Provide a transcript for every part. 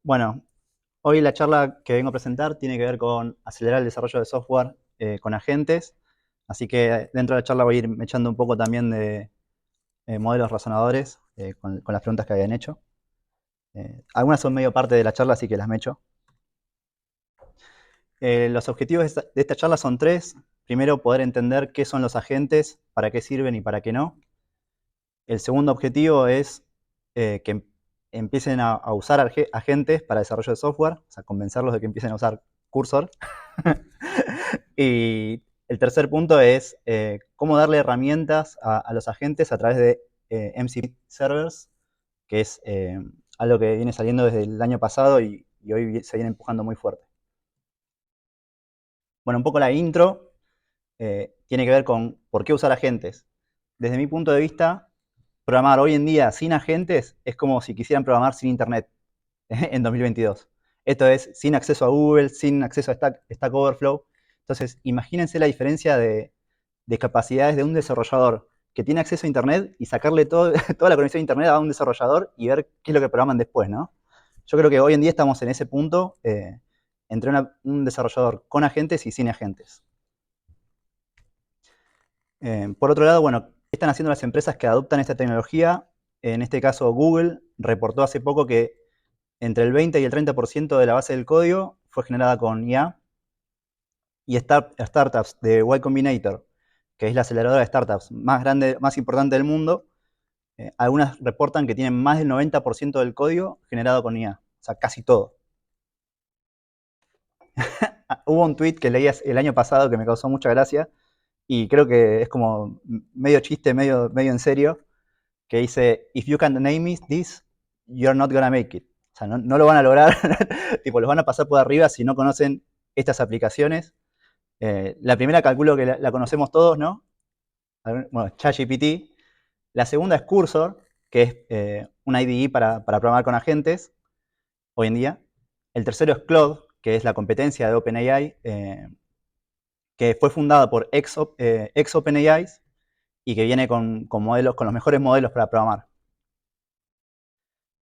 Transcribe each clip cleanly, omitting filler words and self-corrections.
Bueno, hoy la charla que vengo a presentar tiene que ver con acelerar el desarrollo de software con agentes. Así que dentro de la charla voy a ir echando un poco también de modelos razonadores con las preguntas que habían hecho. Algunas son medio parte de la charla, así que las mecho. Los objetivos de esta charla son tres. Primero, poder entender qué son los agentes, para qué sirven y para qué no. El segundo objetivo es que empiecen a usar agentes para desarrollo de software, o sea, convencerlos de que empiecen a usar Cursor. Y el tercer punto es cómo darle herramientas a los agentes a través de MCP servers, que es algo que viene saliendo desde el año pasado y hoy se viene empujando muy fuerte. Bueno, un poco la intro tiene que ver con por qué usar agentes. Desde mi punto de vista, programar hoy en día sin agentes es como si quisieran programar sin Internet en 2022. Esto es sin acceso a Google, sin acceso a Stack Overflow. Entonces, imagínense la diferencia de capacidades de un desarrollador que tiene acceso a Internet y sacarle toda la conexión a Internet a un desarrollador y ver qué es lo que programan después, ¿no? Yo creo que hoy en día estamos en ese punto entre un desarrollador con agentes y sin agentes. Por otro lado, bueno, ¿qué están haciendo las empresas que adoptan esta tecnología? En este caso, Google reportó hace poco que entre el 20 y el 30% de la base del código fue generada con IA. Y startups de Y Combinator, que es la aceleradora de startups más grande, más importante del mundo, algunas reportan que tienen más del 90% del código generado con IA. O sea, casi todo. Hubo un tweet que leí el año pasado que me causó mucha gracia y creo que es como medio chiste, medio en serio, que dice, if you can't name this, you're not gonna make it. O sea, no lo van a lograr, tipo, los van a pasar por arriba si no conocen estas aplicaciones. La primera calculo que la conocemos todos, ¿no? Bueno, ChatGPT. La segunda es Cursor, que es una IDE para programar con agentes hoy en día. El tercero es Claude, que es la competencia de OpenAI, que fue fundada por ex OpenAI y que viene con modelos, con los mejores modelos para programar.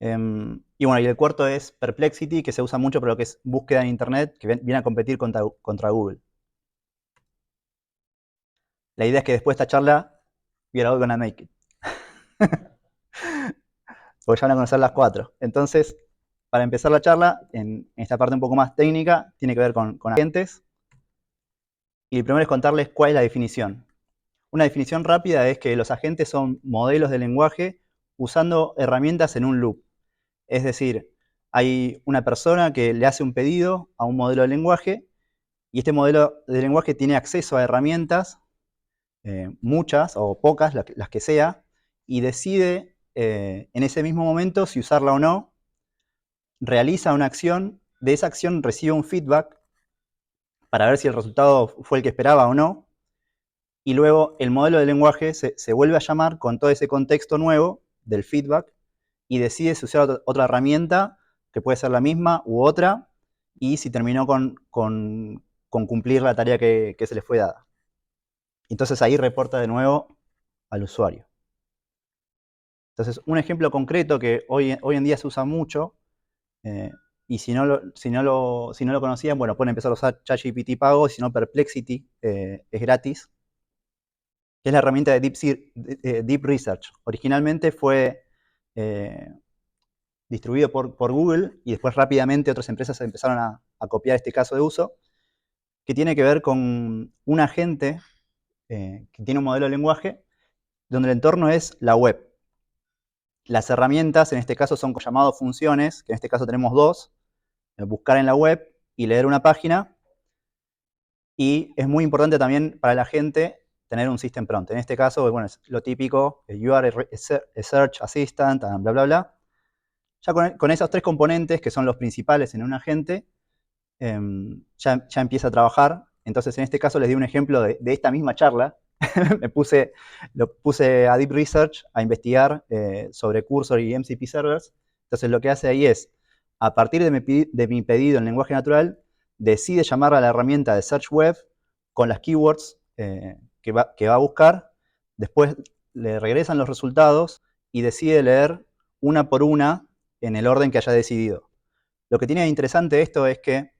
Y bueno, y el cuarto es Perplexity, que se usa mucho para lo que es búsqueda en Internet, que viene a competir contra Google. La idea es que después de esta charla, you're all gonna make it. Porque ya van a conocer las cuatro. Entonces, para empezar la charla, en esta parte un poco más técnica, tiene que ver con agentes. Y primero es contarles cuál es la definición. Una definición rápida es que los agentes son modelos de lenguaje usando herramientas en un loop. Es decir, hay una persona que le hace un pedido a un modelo de lenguaje y este modelo de lenguaje tiene acceso a herramientas, muchas o pocas, las que sea, y decide en ese mismo momento si usarla o no, realiza una acción, de esa acción recibe un feedback para ver si el resultado fue el que esperaba o no, y luego el modelo de lenguaje se vuelve a llamar con todo ese contexto nuevo del feedback y decide si usar otra herramienta, que puede ser la misma u otra, y si terminó con cumplir la tarea que se le fue dada. Entonces ahí reporta de nuevo al usuario. Entonces, un ejemplo concreto que hoy en día se usa mucho, y si no lo conocían, bueno, pueden empezar a usar ChatGPT pago, si no Perplexity es gratis, que es la herramienta de Deep Research. Originalmente fue eh, distribuido por Google y después rápidamente otras empresas empezaron a copiar este caso de uso, que tiene que ver con un agente que tiene un modelo de lenguaje donde el entorno es la web. Las herramientas en este caso son llamadas funciones, que en este caso tenemos dos, buscar en la web y leer una página. Y es muy importante también para la gente tener un system prompt. En este caso, bueno, es lo típico, you are a search assistant, bla, bla, bla. Ya con esos tres componentes, que son los principales en un agente, ya empieza a trabajar. Entonces, en este caso les di un ejemplo de esta misma charla. Lo puse a Deep Research a investigar sobre Cursor y MCP servers. Entonces, lo que hace ahí es, a partir de mi pedido en lenguaje natural, decide llamar a la herramienta de Search Web con las keywords que va a buscar. Después le regresan los resultados y decide leer una por una en el orden que haya decidido. Lo que tiene de interesante esto es que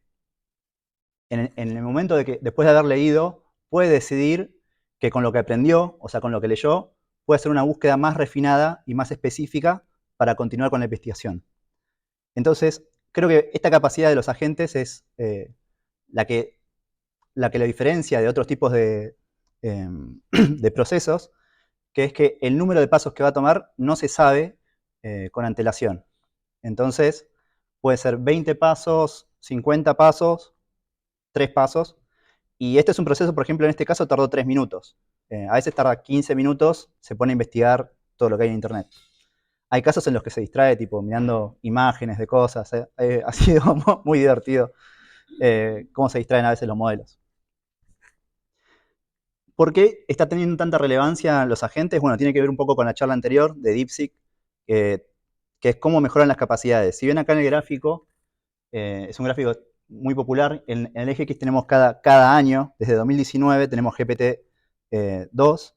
en el momento de que, después de haber leído, puede decidir que con lo que aprendió, o sea, con lo que leyó, puede hacer una búsqueda más refinada y más específica para continuar con la investigación. Entonces, creo que esta capacidad de los agentes es la que lo diferencia de otros tipos de procesos, que es que el número de pasos que va a tomar no se sabe con antelación. Entonces, puede ser 20 pasos, 50 pasos, 3 pasos, y este es un proceso, por ejemplo, en este caso tardó 3 minutos. A veces tarda 15 minutos, se pone a investigar todo lo que hay en Internet. Hay casos en los que se distrae, tipo mirando imágenes de cosas. Ha sido muy divertido cómo se distraen a veces los modelos. ¿Por qué está teniendo tanta relevancia los agentes? Bueno, tiene que ver un poco con la charla anterior de DeepSeek, que es cómo mejoran las capacidades. Si ven acá en el gráfico, es un gráfico muy popular. En el eje X tenemos cada año, desde 2019 tenemos GPT-2,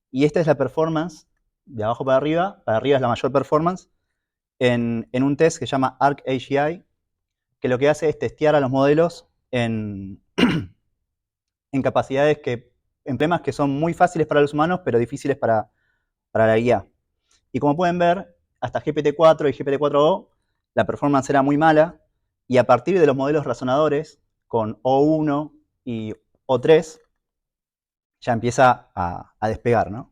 y esta es la performance de abajo para arriba es la mayor performance, en un test que se llama ArcAGI, que lo que hace es testear a los modelos en capacidades en temas que son muy fáciles para los humanos, pero difíciles para la IA. Y como pueden ver, hasta GPT-4 y GPT-4o, la performance era muy mala, y a partir de los modelos razonadores, con O1 y O3, ya empieza a despegar, ¿no?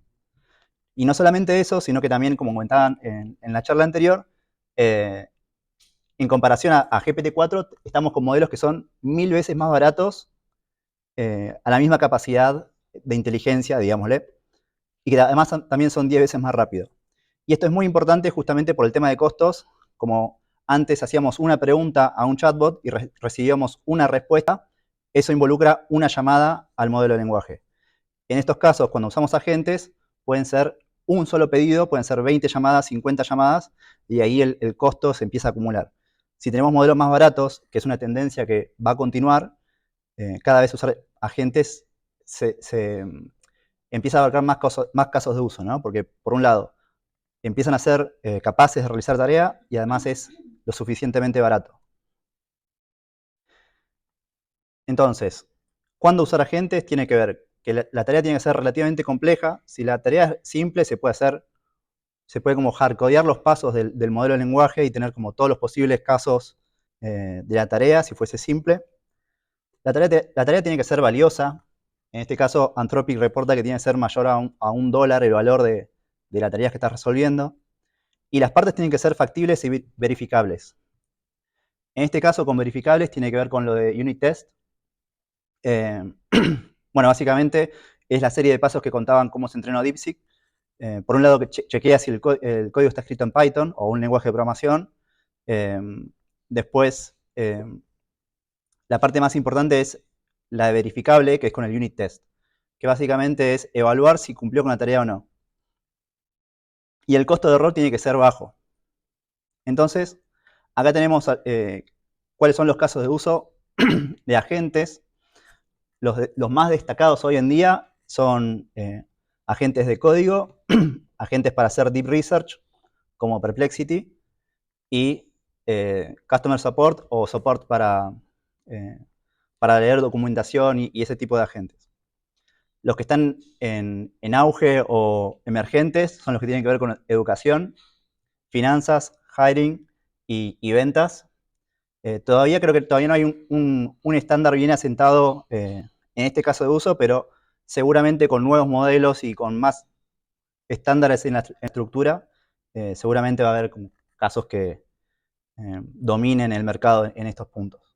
Y no solamente eso, sino que también, como comentaban en la charla anterior, en comparación a GPT-4, estamos con modelos que son 1000 veces más baratos a la misma capacidad de inteligencia, digámosle, y que además también son 10 veces más rápido. Y esto es muy importante justamente por el tema de costos. Como antes hacíamos una pregunta a un chatbot y recibíamos una respuesta, eso involucra una llamada al modelo de lenguaje. En estos casos, cuando usamos agentes, pueden ser un solo pedido, pueden ser 20 llamadas, 50 llamadas, y ahí el costo se empieza a acumular. Si tenemos modelos más baratos, que es una tendencia que va a continuar, cada vez usar agentes se empieza a abarcar más casos de uso, ¿no? Porque, por un lado, empiezan a ser capaces de realizar tarea y además es lo suficientemente barato. Entonces, ¿cuándo usar agentes? Tiene que ver que la tarea tiene que ser relativamente compleja. Si la tarea es simple, se puede como hardcodear los pasos del modelo de lenguaje y tener como todos los posibles casos de la tarea, si fuese simple. La tarea tiene que ser valiosa. En este caso, Anthropic reporta que tiene que ser mayor a $1 el valor de la tarea que estás resolviendo. Y las partes tienen que ser factibles y verificables. En este caso, con verificables, tiene que ver con lo de unit test. Bueno, básicamente es la serie de pasos que contaban cómo se entrenó DeepSeek. Por un lado, que chequea si el código está escrito en Python o un lenguaje de programación. Después, la parte más importante es la de verificable, que es con el unit test, que básicamente es evaluar si cumplió con la tarea o no. Y el costo de error tiene que ser bajo. Entonces, acá tenemos cuáles son los casos de uso de agentes. Los más destacados hoy en día son agentes de código, agentes para hacer deep research, como Perplexity, y Customer Support o Support para leer documentación y ese tipo de agentes. Los que están en auge o emergentes son los que tienen que ver con educación, finanzas, hiring y ventas. Creo que todavía no hay un estándar bien asentado en este caso de uso, pero seguramente con nuevos modelos y con más estándares en la estructura, seguramente va a haber casos que dominen el mercado en estos puntos.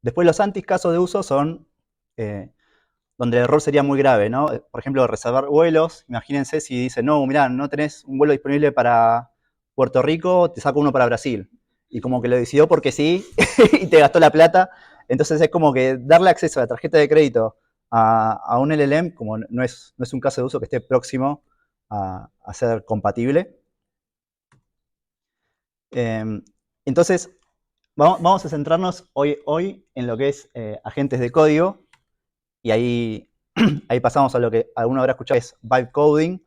Después los anticasos de uso son donde el error sería muy grave, ¿no? Por ejemplo, reservar vuelos. Imagínense si dicen, no, mirá, no tenés un vuelo disponible para Puerto Rico, te saco uno para Brasil. Y como que lo decidió porque sí, y te gastó la plata. Entonces es como que darle acceso a la tarjeta de crédito a un LLM, como no es un caso de uso que esté próximo a ser compatible. Entonces, vamos a centrarnos hoy en lo que es agentes de código. Y ahí pasamos a lo que alguno habrá escuchado, es vibe coding,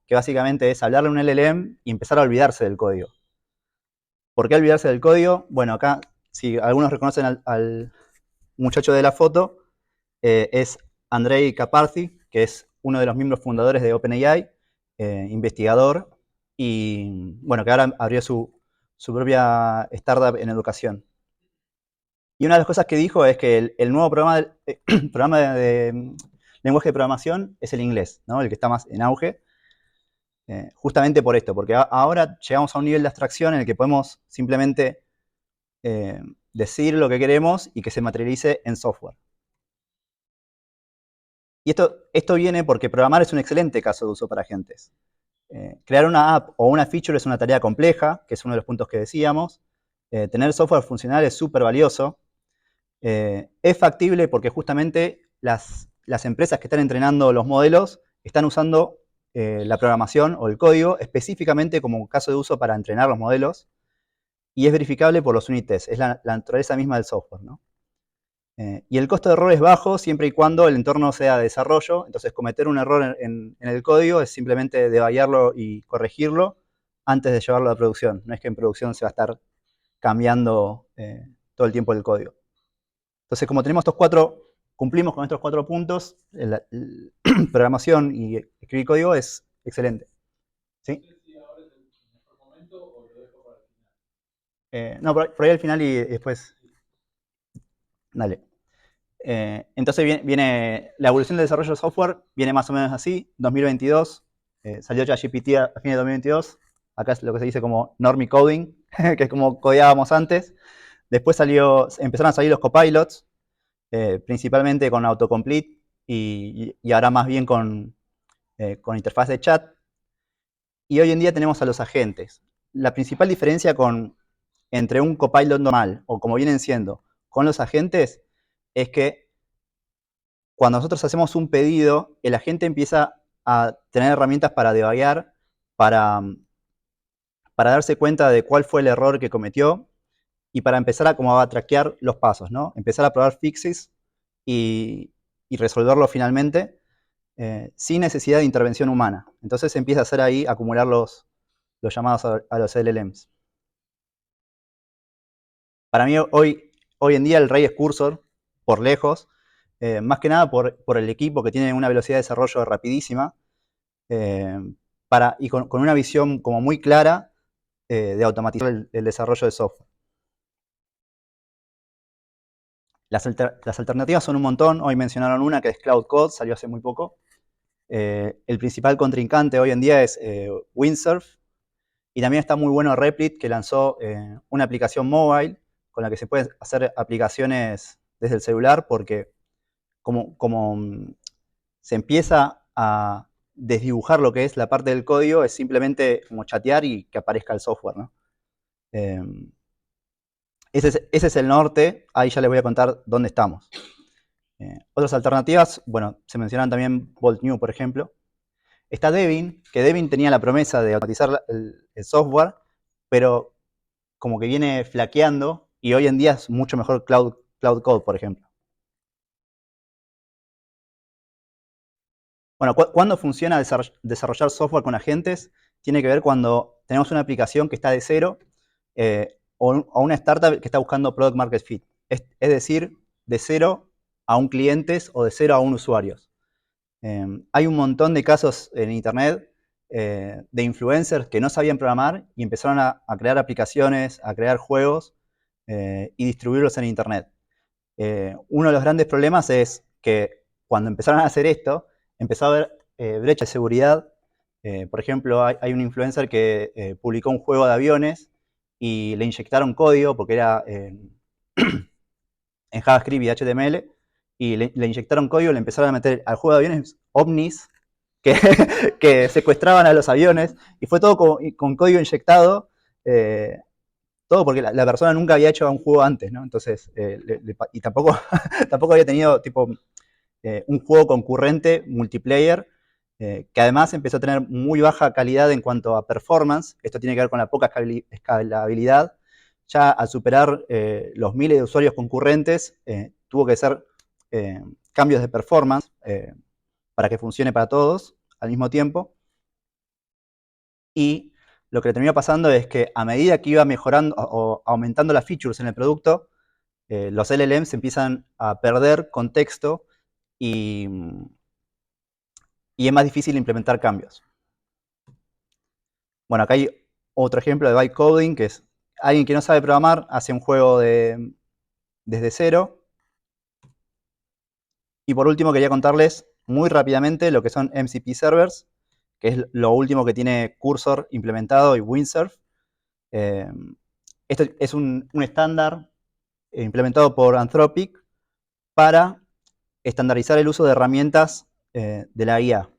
que básicamente es hablarle a un LLM y empezar a olvidarse del código. ¿Por qué olvidarse del código? Bueno, acá si algunos reconocen al muchacho de la foto, es Andrei Karpathy, que es uno de los miembros fundadores de OpenAI, investigador, y bueno, que ahora abrió su propia startup en educación. Y una de las cosas que dijo es que el nuevo programa de lenguaje de programación es el inglés, ¿no? El que está más en auge, justamente por esto, porque ahora llegamos a un nivel de abstracción en el que podemos simplemente decir lo que queremos y que se materialice en software. Y esto viene porque programar es un excelente caso de uso para agentes. Crear una app o una feature es una tarea compleja, que es uno de los puntos que decíamos. Tener software funcional es súper valioso. Es factible porque justamente las empresas que están entrenando los modelos están usando la programación o el código específicamente como caso de uso para entrenar los modelos, y es verificable por los unit tests, es la naturaleza misma del software, ¿no? Y el costo de error es bajo siempre y cuando el entorno sea de desarrollo. Entonces, cometer un error en el código es simplemente debuguearlo y corregirlo antes de llevarlo a producción. No es que en producción se va a estar cambiando todo el tiempo el código. Entonces, como tenemos cumplimos con estos 4 puntos, programación y escribir código es excelente. ¿Sí? No, por ahí al final y después. Dale. Entonces viene la evolución del desarrollo de software, viene más o menos así, 2022, salió ChatGPT a fines de 2022, acá es lo que se dice como normie coding, que es como codeábamos antes. Después empezaron a salir los copilots, principalmente con autocomplete y ahora más bien con interfaz de chat. Y hoy en día tenemos a los agentes. La principal diferencia entre un copilot normal, o como vienen siendo, con los agentes, es que cuando nosotros hacemos un pedido, el agente empieza a tener herramientas para debuguear, para, para darse cuenta de cuál fue el error que cometió y para empezar a traquear los pasos, ¿no? Empezar a probar fixes y resolverlo finalmente sin necesidad de intervención humana. Entonces se empieza a hacer ahí, acumular los llamados a los LLMs. Para mí hoy en día el rey es Cursor, por lejos, más que nada por el equipo que tiene una velocidad de desarrollo rapidísima, y con una visión como muy clara de automatizar el desarrollo de software. Las alternativas son un montón. Hoy mencionaron una que es Cloud Code, salió hace muy poco. El principal contrincante hoy en día es Windsurf. Y también está muy bueno Replit, que lanzó una aplicación mobile con la que se pueden hacer aplicaciones desde el celular, porque como se empieza a desdibujar lo que es la parte del código, es simplemente como chatear y que aparezca el software, ¿no? Ese es el norte, ahí ya les voy a contar dónde estamos. Otras alternativas, bueno, se mencionan también Bolt New, por ejemplo. Está Devin, que Devin tenía la promesa de automatizar el software, pero como que viene flaqueando y hoy en día es mucho mejor Cloud Code, por ejemplo. Bueno, ¿cuándo funciona desarrollar software con agentes? Tiene que ver cuando tenemos una aplicación que está de cero o una startup que está buscando product market fit. Es decir, de cero a un clientes o de cero a un usuarios. Hay un montón de casos en internet de influencers que no sabían programar y empezaron a crear aplicaciones, a crear juegos y distribuirlos en internet. Uno de los grandes problemas es que cuando empezaron a hacer esto, empezó a haber brecha de seguridad. Por ejemplo, hay un influencer que publicó un juego de aviones y le inyectaron código porque era en JavaScript y HTML, y le inyectaron código, le empezaron a meter al juego de aviones ovnis que, que secuestraban a los aviones, y fue todo con código inyectado, todo porque la persona nunca había hecho un juego antes, ¿no? Entonces, y tampoco, tampoco había tenido tipo un juego concurrente, multiplayer, que además empezó a tener muy baja calidad en cuanto a performance. Esto tiene que ver con la poca escalabilidad. Ya al superar los miles de usuarios concurrentes, tuvo que hacer cambios de performance para que funcione para todos al mismo tiempo. Y lo que le terminó pasando es que a medida que iba mejorando o aumentando las features en el producto, los LLMs empiezan a perder contexto y es más difícil implementar cambios. Bueno, acá hay otro ejemplo de bytecoding, que es alguien que no sabe programar, hace un juego desde cero. Y por último, quería contarles muy rápidamente lo que son MCP servers, que es lo último que tiene Cursor implementado y Windsurf. Esto es un estándar implementado por Anthropic para estandarizar el uso de herramientas de la IA.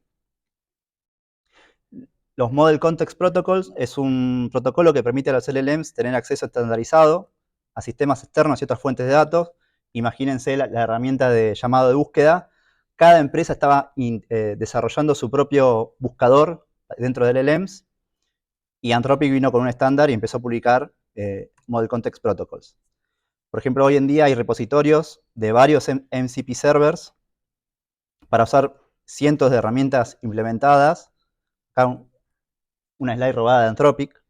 Los Model Context Protocols es un protocolo que permite a los LLMs tener acceso estandarizado a sistemas externos y otras fuentes de datos. Imagínense la herramienta de llamado de búsqueda. Cada empresa estaba desarrollando su propio buscador dentro de LLMs y Anthropic vino con un estándar y empezó a publicar Model Context Protocols. Por ejemplo, hoy en día hay repositorios de varios MCP servers para usar cientos de herramientas implementadas. Acá una slide robada de Anthropic.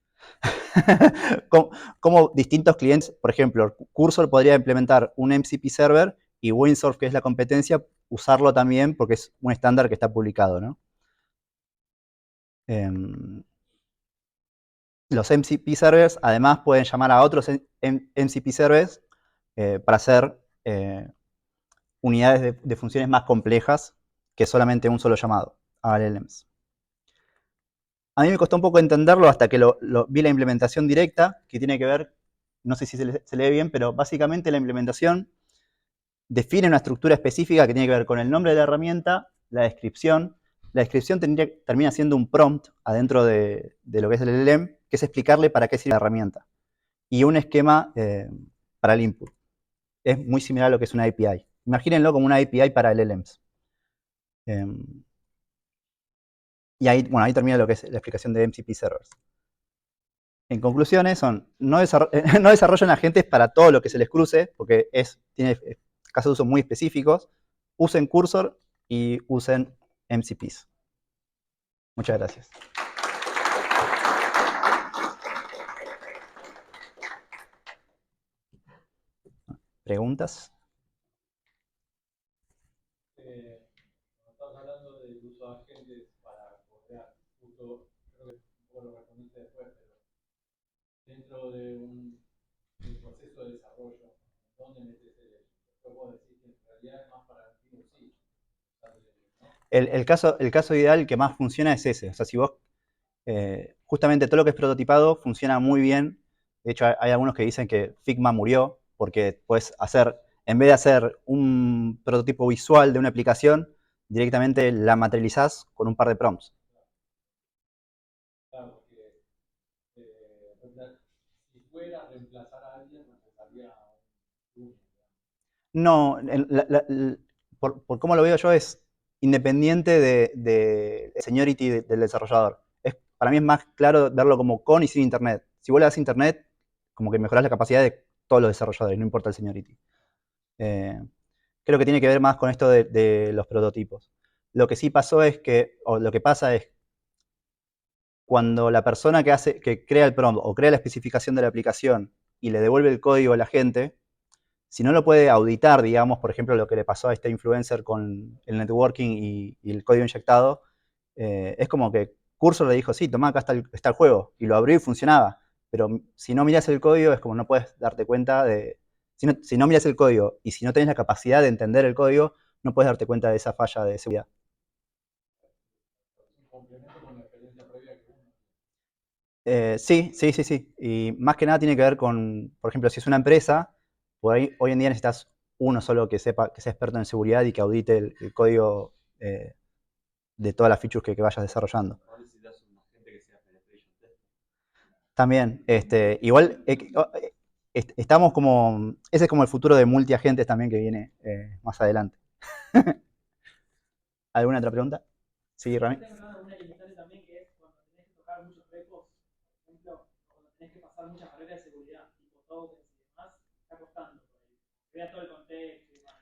como distintos clientes, por ejemplo, Cursor podría implementar un MCP server y Windsurf, que es la competencia, usarlo también porque es un estándar que está publicado, ¿no? Los MCP servers además pueden llamar a otros MCP servers para hacer unidades de funciones más complejas que solamente un solo llamado a LLMs. A mí me costó un poco entenderlo hasta que vi la implementación directa, que tiene que ver, no sé si se lee bien, pero básicamente la implementación define una estructura específica que tiene que ver con el nombre de la herramienta, la descripción. La descripción termina siendo un prompt adentro de lo que es el LLM, que es explicarle para qué sirve la herramienta. Y un esquema para el input. Es muy similar a lo que es una API. Imagínenlo como una API para LLMs. Y ahí termina lo que es la explicación de MCP servers. En conclusiones son, no desarrollen agentes para todo lo que se les cruce, porque tiene casos de uso muy específicos. Usen Cursor y usen MCPs. Muchas gracias. ¿Preguntas? Estamos hablando del uso de agentes para codear, justo creo que vos lo respondiste después, pero dentro de un proceso de desarrollo, ¿dónde metes el hecho? Después vos decís que en realidad es más para el POC, ¿no? El caso ideal que más funciona es ese. O sea, si vos, justamente todo lo que es prototipado funciona muy bien. De hecho, hay algunos que dicen que Figma murió porque puedes hacer, en vez de hacer un prototipo visual de una aplicación, directamente la materializás con un par de prompts. Claro, porque si fuera a reemplazar a alguien, reemplazaría a un No, por cómo lo veo yo es independiente de seniority del desarrollador. Para mí es más claro verlo como con y sin internet. Si vos le das internet, como que mejorás la capacidad de todos los desarrolladores, no importa el seniority. Creo que tiene que ver más con esto de los prototipos. Lo que sí pasó es que, o lo que pasa es, cuando la persona que crea el prompt o crea la especificación de la aplicación y le devuelve el código a la gente, si no lo puede auditar, digamos, por ejemplo, lo que le pasó a este influencer con el networking y el código inyectado, es como que Cursor le dijo, sí, toma, acá está el juego, y lo abrió y funcionaba. Pero si no miras el código, es como no puedes darte cuenta de... Si no miras el código y si no tenés la capacidad de entender el código, no puedes darte cuenta de esa falla de seguridad. un complemento con la experiencia previa que uno. Sí. Y más que nada tiene que ver con, por ejemplo, si es una empresa, por ahí hoy en día necesitas uno solo que sea experto en seguridad y que audite el código de todas las features que vayas desarrollando. También, igual, estamos como, ese es como el futuro de multiagentes también que viene más adelante. ¿Alguna otra pregunta? Sí, Rami. Una limitante también que es cuando tenés que tocar muchos repos, por ejemplo, cuando tenés que pasar muchas barreras de seguridad, tipo tokens y demás, está costando. Vea todo el contexto y demás.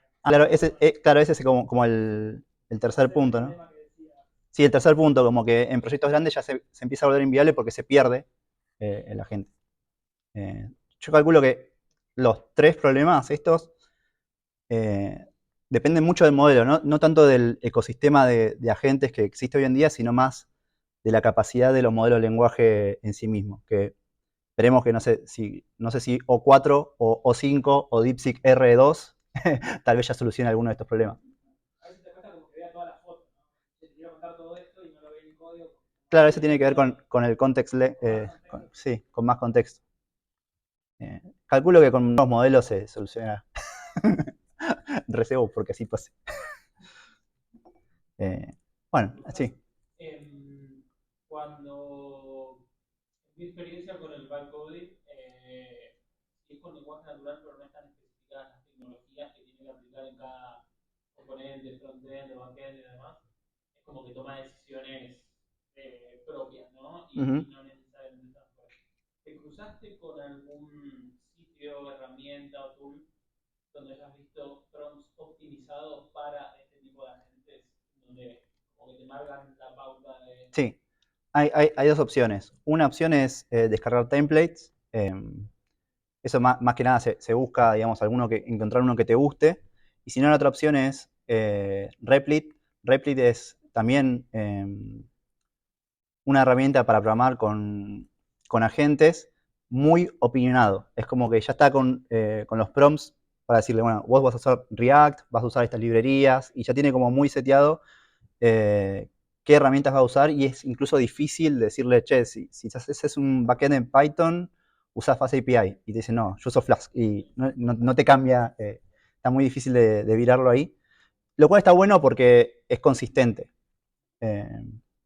Claro, ese es como el tercer punto, ¿no? Sí, el tercer punto, como que en proyectos grandes ya se empieza a volver inviable porque se pierde el agente. Yo calculo que los tres problemas estos dependen mucho del modelo, no tanto del ecosistema de agentes que existe hoy en día, sino más de la capacidad de los modelos de lenguaje en sí mismos, que esperemos que no sé si O4 o O5 o DeepSeek R2 tal vez ya solucione alguno de estos problemas. A veces te cuesta como que vea toda la foto, ¿no? Te quiero contar todo esto y no lo ve en el código. Claro, eso tiene que ver con el context, sí, con más contexto. Calculo que con nuevos modelos se soluciona. Recebo porque así pase. Bueno, sí. Cuando mi experiencia con el vibe coding es con lenguaje natural, pero no están especificadas las tecnologías que tiene que aplicar en cada componente, frontend, backend y demás. Es como que toma decisiones propias, ¿no? Y no necesariamente transversales. ¿Te cruzaste con algún sitio, herramienta o tool donde hayas visto prompts optimizados para este tipo de agentes, donde como que te marcan la pauta de... Sí, hay dos opciones. Una opción es descargar templates. Eso más que nada se busca, digamos, encontrar uno que te guste. Y si no, la otra opción es Replit. Replit es también una herramienta para programar con agentes muy opinionado. Es como que ya está con los prompts para decirle, bueno, vos vas a usar React, vas a usar estas librerías, y ya tiene como muy seteado qué herramientas va a usar, y es incluso difícil decirle, che, si haces un backend en Python, usa FastAPI. Y te dice, no, yo uso Flask. Y no te cambia, está muy difícil de virarlo ahí. Lo cual está bueno porque es consistente.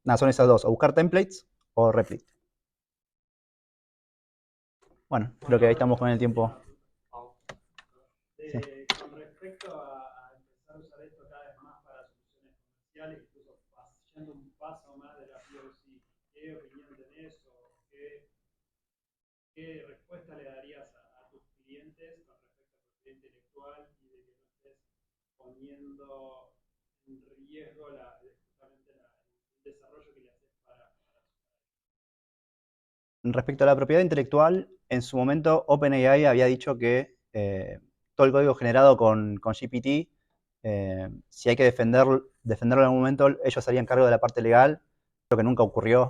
Nada, son esas dos, o buscar templates o Replit. Bueno, creo que ahí estamos con el tiempo. Sí. Con respecto a empezar a usar esto cada vez más para soluciones comerciales, incluso yendo un paso más de la POC, ¿qué opinión tenés o qué respuesta le darías a tus clientes con respecto a propiedad intelectual y de que no estés poniendo en riesgo justamente el desarrollo que le haces para Respecto a la propiedad intelectual, en su momento OpenAI había dicho que todo el código generado con GPT, si hay que defenderlo en algún momento, ellos se harían cargo de la parte legal. Creo que nunca ocurrió.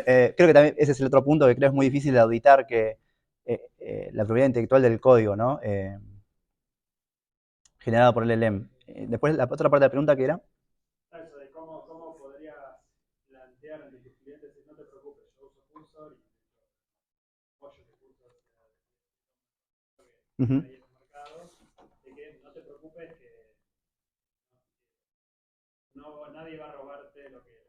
Creo que también ese es el otro punto que creo es muy difícil de auditar, que la propiedad intelectual del código, ¿no? Generado por el LLM. Después, la otra parte de la pregunta que era. eso de cómo podrías plantear ante tus clientes si no te preocupes, yo uso Cursor y apoyo que Cursor sea que hay en el mercado, de que no te preocupes que nadie va a robarte lo que estés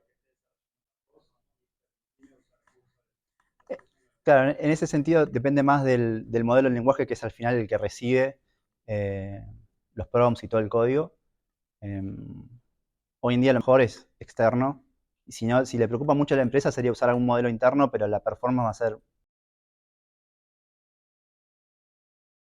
haciendo. Claro, en ese sentido depende más del modelo del lenguaje, que es al final el que recibe los prompts y todo el código. Hoy en día a lo mejor es externo. Y si le preocupa mucho a la empresa, sería usar algún modelo interno, pero la performance va a ser